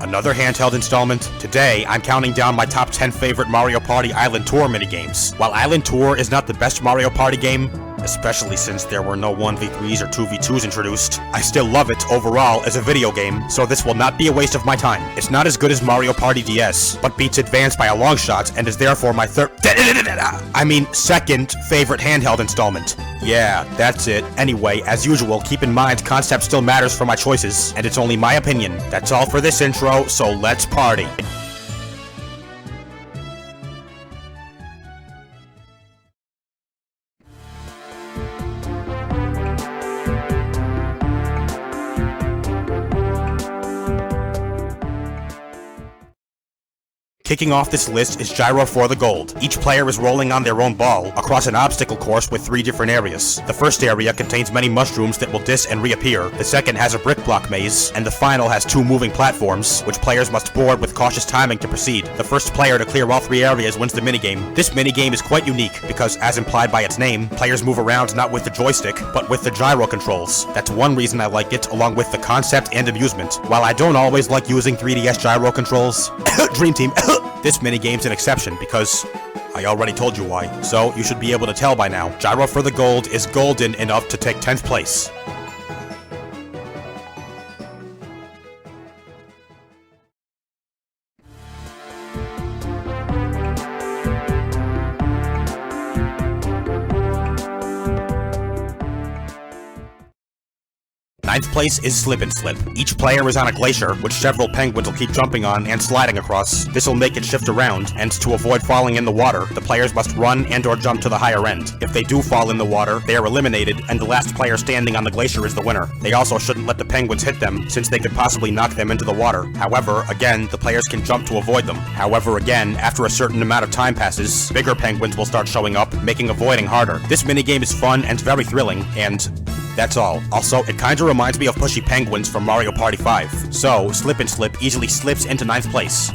Another handheld installment. Today, I'm counting down my top 10 favorite Mario Party Island Tour minigames. While Island Tour is not the best Mario Party game, especially since there were no 1v3s or 2v2s introduced, I still love it overall as a video game, so this will not be a waste of my time. It's not as good as Mario Party DS, but beats Advance by a long shot, and is therefore my second favorite handheld installment. Yeah, that's it. Anyway, as usual, keep in mind concept still matters for my choices, and it's only my opinion. That's all for this intro, so let's party. Kicking off this list is Gyro for the gold. Each player is rolling on their own ball across an obstacle course with 3 different areas. The first area contains many mushrooms that will dis and reappear, the second has a brick block maze, and the final has 2 moving platforms, which players must board with cautious timing to proceed. The first player to clear all 3 areas wins the minigame. This minigame is quite unique because, as implied by its name, players move around not with the joystick, but with the gyro controls. That's one reason I like it, along with the concept and amusement. While I don't always like using 3DS gyro controls, Dream Team, this minigame's an exception because I already told you why, so you should be able to tell by now. Gyro for the gold is golden enough to take 10th place. Ninth place is Slip and Slip. Each player is on a glacier, which several penguins will keep jumping on and sliding across. This will make it shift around, and to avoid falling in the water, the players must run and or jump to the higher end. If they do fall in the water, they are eliminated, and the last player standing on the glacier is the winner. They also shouldn't let the penguins hit them, since they could possibly knock them into the water. However, again, the players can jump to avoid them. However, again, after a certain amount of time passes, bigger penguins will start showing up, making avoiding harder. This minigame is fun and very thrilling, and that's all. Also, it kinda reminds me of Pushy Penguins from Mario Party 5. So, Slip and Slip easily slips into 9th place.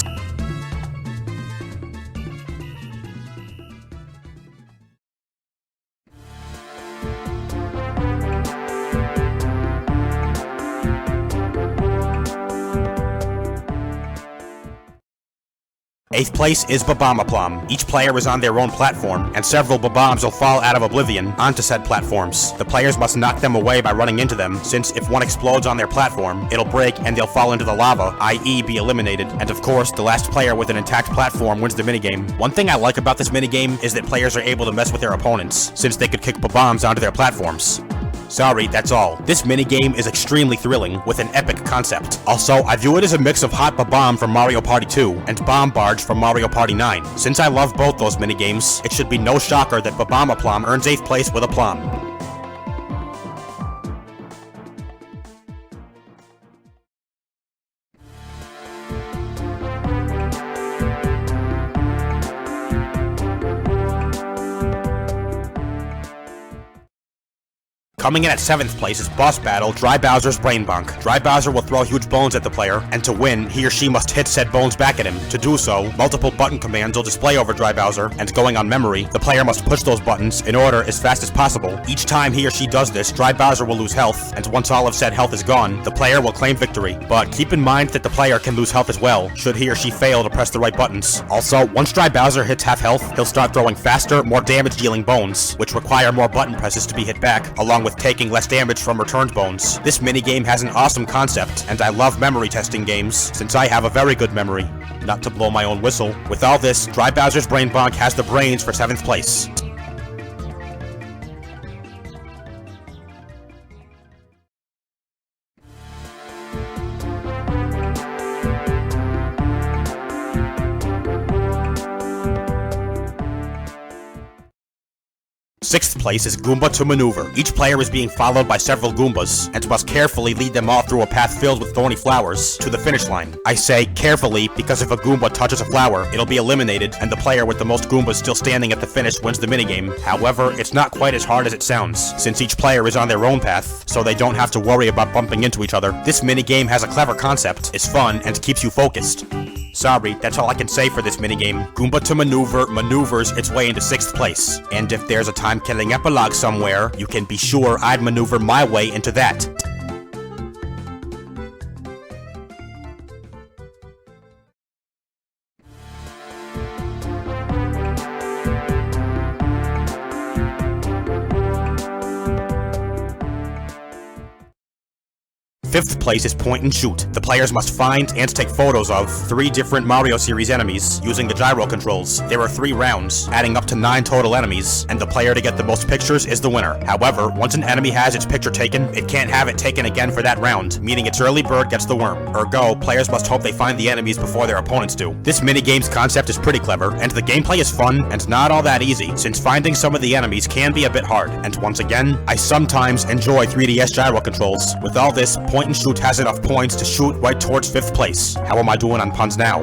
Eighth place is Bob-omb. Each player is on their own platform, and several Bob-ombs will fall out of oblivion onto said platforms. The players must knock them away by running into them, since if one explodes on their platform, it'll break and they'll fall into the lava, i.e. be eliminated. And of course, the last player with an intact platform wins the minigame. One thing I like about this minigame is that players are able to mess with their opponents, since they could kick Bob-ombs onto their platforms. Sorry, that's all. This minigame is extremely thrilling, with an epic concept. Also, I view it as a mix of Hot Bob-omb from Mario Party 2 and Bomb Barge from Mario Party 9. Since I love both those minigames, it should be no shocker that Bob-omb earns 8th place with aplomb. Coming in at 7th place is Boss Battle Dry Bowser's Brain Bonk. Dry Bowser will throw huge bones at the player, and to win, he or she must hit said bones back at him. To do so, multiple button commands will display over Dry Bowser, and going on memory, the player must push those buttons in order as fast as possible. Each time he or she does this, Dry Bowser will lose health, and once all of said health is gone, the player will claim victory. But keep in mind that the player can lose health as well, should he or she fail to press the right buttons. Also, once Dry Bowser hits half health, he'll start throwing faster, more damage-dealing bones, which require more button presses to be hit back, along with taking less damage from returned bones. This minigame has an awesome concept, and I love memory testing games, since I have a very good memory. Not to blow my own whistle. With all this, Dry Bowser's Brain Bonk has the brains for 7th place. Sixth place is Goomba to Maneuver. Each player is being followed by several Goombas, and must carefully lead them all through a path filled with thorny flowers to the finish line. I say carefully because if a Goomba touches a flower, it'll be eliminated, and the player with the most Goombas still standing at the finish wins the minigame. However, it's not quite as hard as it sounds, since each player is on their own path, so they don't have to worry about bumping into each other. This minigame has a clever concept, is fun, and keeps you focused. Sorry, that's all I can say for this minigame. Goomba to Maneuver maneuvers its way into 6th place, and if there's a time-killing epilogue somewhere, you can be sure I'd maneuver my way into that. 5th place is point and shoot. The players must find and take photos of 3 different Mario series enemies using the gyro controls. There are 3 rounds, adding up to 9 total enemies, and the player to get the most pictures is the winner. However, once an enemy has its picture taken, it can't have it taken again for that round, meaning its early bird gets the worm. Ergo, players must hope they find the enemies before their opponents do. This minigame's concept is pretty clever, and the gameplay is fun and not all that easy, since finding some of the enemies can be a bit hard. And once again, I sometimes enjoy 3DS gyro controls. With all this, point and shoot has enough points to shoot right towards 5th place. How am I doing on puns now?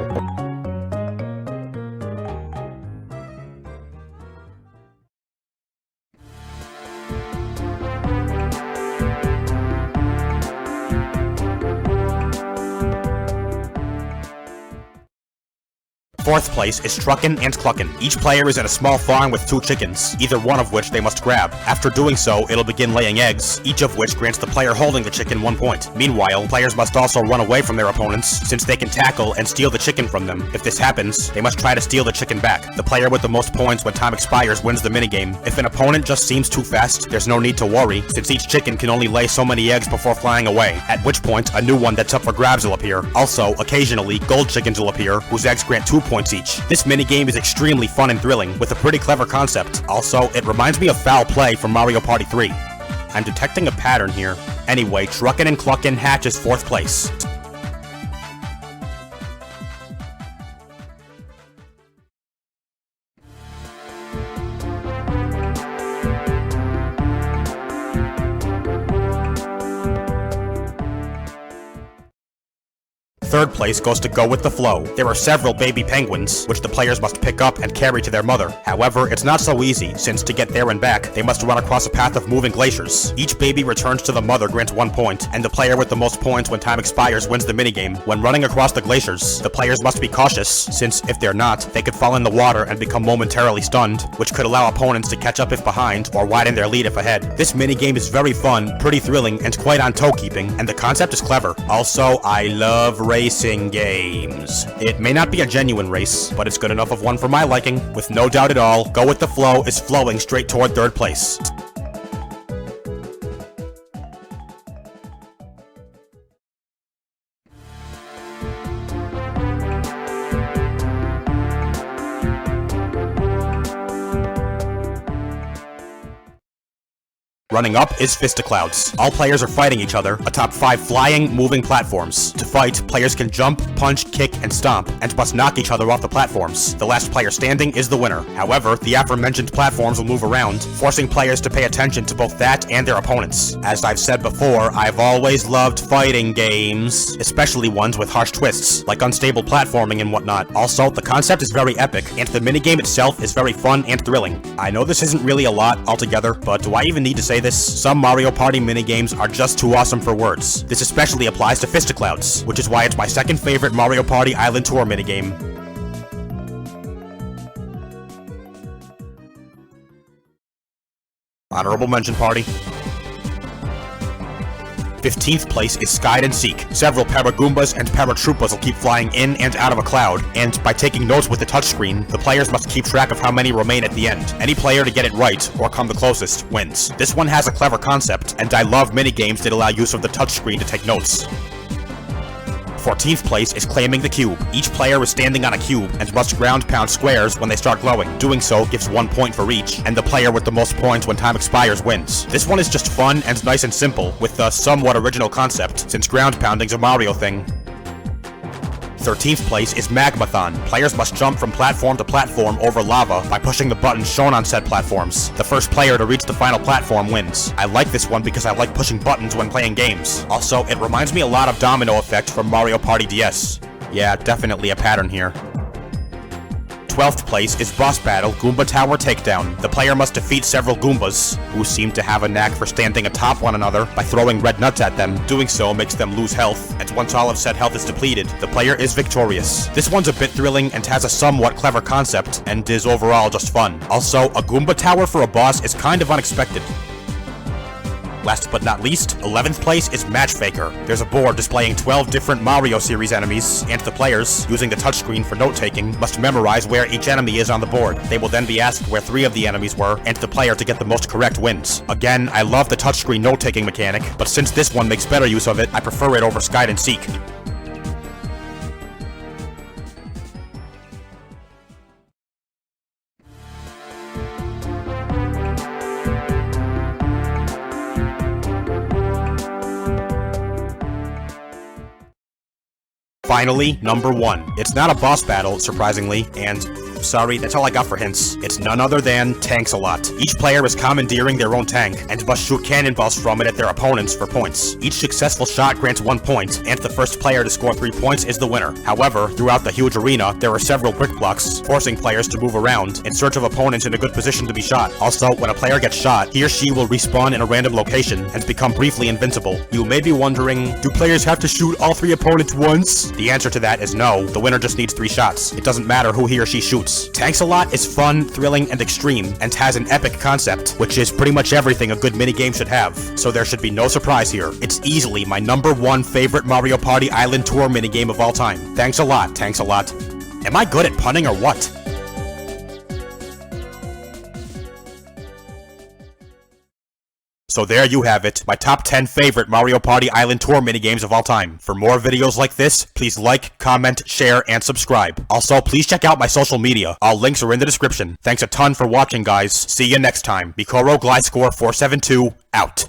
Fourth place is Truckin and Cluckin. Each player is in a small farm with 2 chickens, either one of which they must grab. After doing so, it'll begin laying eggs, each of which grants the player holding the chicken 1 point. Meanwhile, players must also run away from their opponents, since they can tackle and steal the chicken from them. If this happens, they must try to steal the chicken back. The player with the most points when time expires wins the minigame. If an opponent just seems too fast, there's no need to worry, since each chicken can only lay so many eggs before flying away, at which point a new one that's up for grabs will appear. Also, occasionally, gold chickens will appear, whose eggs grant 2 points each. This minigame is extremely fun and thrilling, with a pretty clever concept. Also, it reminds me of Foul Play from Mario Party 3. I'm detecting a pattern here. Anyway, Truckin and Cluckin hatches 4th place. Third place goes to Go With The Flow. There are several baby penguins, which the players must pick up and carry to their mother. However, it's not so easy, since to get there and back, they must run across a path of moving glaciers. Each baby returns to the mother grants 1 point, and the player with the most points when time expires wins the minigame. When running across the glaciers, the players must be cautious, since if they're not, they could fall in the water and become momentarily stunned, which could allow opponents to catch up if behind, or widen their lead if ahead. This minigame is very fun, pretty thrilling, and quite on toe-keeping, and the concept is clever. Also, I love racing games. It may not be a genuine race, but it's good enough of one for my liking. With no doubt at all, Go With The Flow is flowing straight toward 3rd place. Running up is Fisticlouds. All players are fighting each other atop 5 flying, moving platforms. To fight, players can jump, punch, kick, and stomp, and must knock each other off the platforms. The last player standing is the winner. However, the aforementioned platforms will move around, forcing players to pay attention to both that and their opponents. As I've said before, I've always loved fighting games, especially ones with harsh twists, like unstable platforming and whatnot. Also, the concept is very epic, and the minigame itself is very fun and thrilling. I know this isn't really a lot altogether, but do I even need to say this? Some Mario Party minigames are just too awesome for words. This especially applies to Fisticlouds, which is why it's my 2nd favorite Mario Party Island Tour minigame. Honorable mention party. 15th place is Skide and Seek. Several Paragoombas and Paratroopas will keep flying in and out of a cloud, and by taking notes with the touchscreen, the players must keep track of how many remain at the end. Any player to get it right, or come the closest, wins. This one has a clever concept, and I love minigames that allow use of the touchscreen to take notes. 14th place is Claiming the Cube. Each player is standing on a cube and must ground pound squares when they start glowing. Doing so gives 1 point for each, and the player with the most points when time expires wins. This one is just fun and nice and simple, with a somewhat original concept, since ground pounding's a Mario thing. 13th place is Magmathon. Players must jump from platform to platform over lava by pushing the buttons shown on said platforms. The first player to reach the final platform wins. I like this one because I like pushing buttons when playing games. Also, it reminds me a lot of Domino Effect from Mario Party DS. Yeah, definitely a pattern here. 12th place is Boss Battle Goomba Tower Takedown. The player must defeat several Goombas, who seem to have a knack for standing atop one another by throwing red nuts at them. Doing so makes them lose health, and once all of said health is depleted, the player is victorious. This one's a bit thrilling and has a somewhat clever concept, and is overall just fun. Also, a Goomba Tower for a boss is kind of unexpected. Last but not least, 11th place is Match Faker. There's a board displaying 12 different Mario series enemies, and the players, using the touchscreen for note-taking, must memorize where each enemy is on the board. They will then be asked where 3 of the enemies were, and the player to get the most correct wins. Again, I love the touchscreen note-taking mechanic, but since this one makes better use of it, I prefer it over Skide and Seek. Finally, number 1. It's not a boss battle, surprisingly, and sorry, that's all I got for hints. It's none other than Tanks-a-Lot. Each player is commandeering their own tank, and must shoot cannonballs from it at their opponents for points. Each successful shot grants 1 point, and the first player to score 3 points is the winner. However, throughout the huge arena, there are several brick blocks, forcing players to move around in search of opponents in a good position to be shot. Also, when a player gets shot, he or she will respawn in a random location and become briefly invincible. You may be wondering, do players have to shoot all 3 opponents once? The answer to that is no. The winner just needs 3 shots. It doesn't matter who he or she shoots. Tanks-a-Lot is fun, thrilling, and extreme, and has an epic concept, which is pretty much everything a good minigame should have, so there should be no surprise here. It's easily my number 1 favorite Mario Party Island Tour minigame of all time. Thanks a lot, Tanks-a-Lot. Am I good at punning or what? So there you have it, my top 10 favorite Mario Party Island Tour minigames of all time. For more videos like this, please like, comment, share, and subscribe. Also, please check out my social media. All links are in the description. Thanks a ton for watching, guys. See you next time. Mikoro Glide Score 472, out.